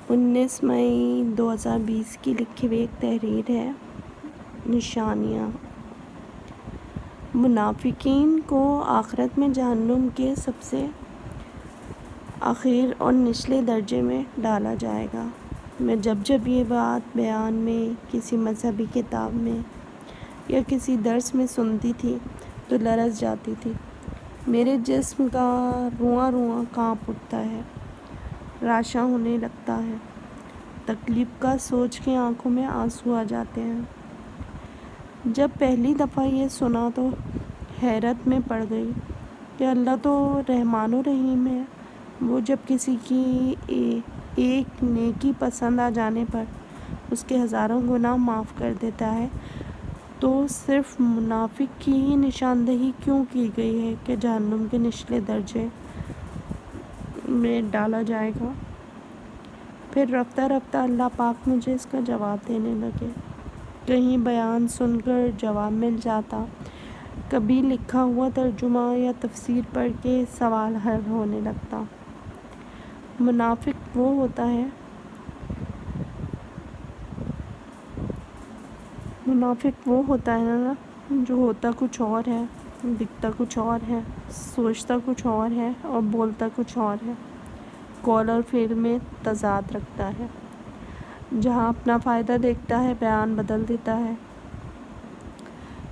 19 مئی 2020 کی لکھی ہوئی ایک تحریر ہے، نشانیاں۔ منافقین کو آخرت میں جہنم کے سب سے آخر اور نچلے درجے میں ڈالا جائے گا۔ میں جب یہ بات بیان میں، کسی مذہبی کتاب میں یا کسی درس میں سنتی تھی تو لرز جاتی تھی۔ میرے جسم کا رواں رواں کانپ اٹھتا ہے، رعشہ ہونے لگتا ہے۔ تکلیف کا سوچ کے آنکھوں میں آنسو آ جاتے ہیں۔ جب پہلی دفعہ یہ سنا تو حیرت میں پڑ گئی کہ اللہ تو رحمان و رحیم ہے۔ وہ جب کسی کی ایک نیکی پسند آ جانے پر اس کے ہزاروں گناہ معاف کر دیتا ہے، تو صرف منافق کی ہی نشاندہی کیوں کی گئی ہے کہ جہنم کے نچلے درجے میں ڈالا جائے گا؟ پھر رفتہ رفتہ اللہ پاک مجھے اس کا جواب دینے لگے۔ کہیں بیان سن کر جواب مل جاتا، کبھی لکھا ہوا ترجمہ یا تفسیر پڑھ کے سوال حل ہونے لگتا۔ منافق وہ ہوتا ہے نا جو ہوتا کچھ اور ہے، دکھتا کچھ اور ہے، سوچتا کچھ اور ہے اور بولتا کچھ اور ہے۔ قول اور فعل میں تضاد رکھتا ہے۔ جہاں اپنا فائدہ دیکھتا ہے بیان بدل دیتا ہے۔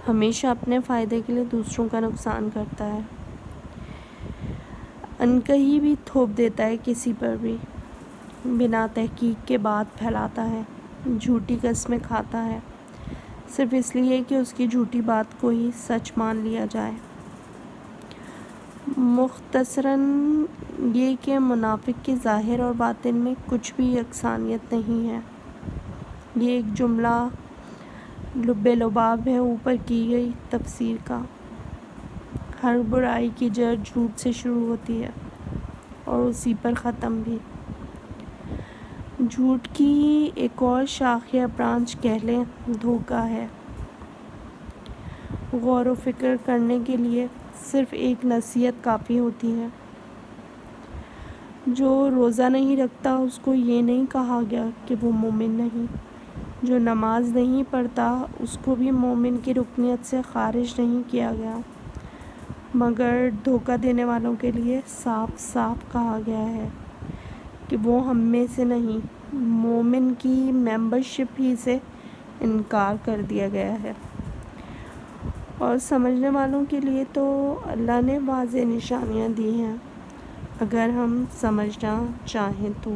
ہمیشہ اپنے فائدے کے لیے دوسروں کا نقصان کرتا ہے۔ انکہی بھی تھوپ دیتا ہے کسی پر بھی، بنا تحقیق کے بات پھیلاتا ہے، جھوٹی قسمیں کھاتا ہے، صرف اس لیے کہ اس کی جھوٹی بات کو ہی سچ مان لیا جائے۔ مختصراً یہ کہ منافق کے ظاہر اور باطن میں کچھ بھی یکسانیت نہیں ہے۔ یہ ایک جملہ لب لباب ہے اوپر کی گئی تفسیر کا۔ ہر برائی کی جڑ جھوٹ سے شروع ہوتی ہے اور اسی پر ختم بھی۔ جھوٹ کی ایک اور شاخ یا برانچ کہہ لیں دھوکہ ہے۔ غور و فکر کرنے کے لیے صرف ایک نصیحت کافی ہوتی ہے۔ جو روزہ نہیں رکھتا اس کو یہ نہیں کہا گیا کہ وہ مومن نہیں۔ جو نماز نہیں پڑھتا اس کو بھی مومن کی رکنیت سے خارج نہیں کیا گیا، مگر دھوکہ دینے والوں کے لیے صاف صاف کہا گیا ہے کہ وہ ہم میں سے نہیں، مومن کی ممبرشپ ہی سے انکار کر دیا گیا ہے۔ اور سمجھنے والوں کے لیے تو اللہ نے واضح نشانیاں دی ہیں، اگر ہم سمجھنا چاہیں تو۔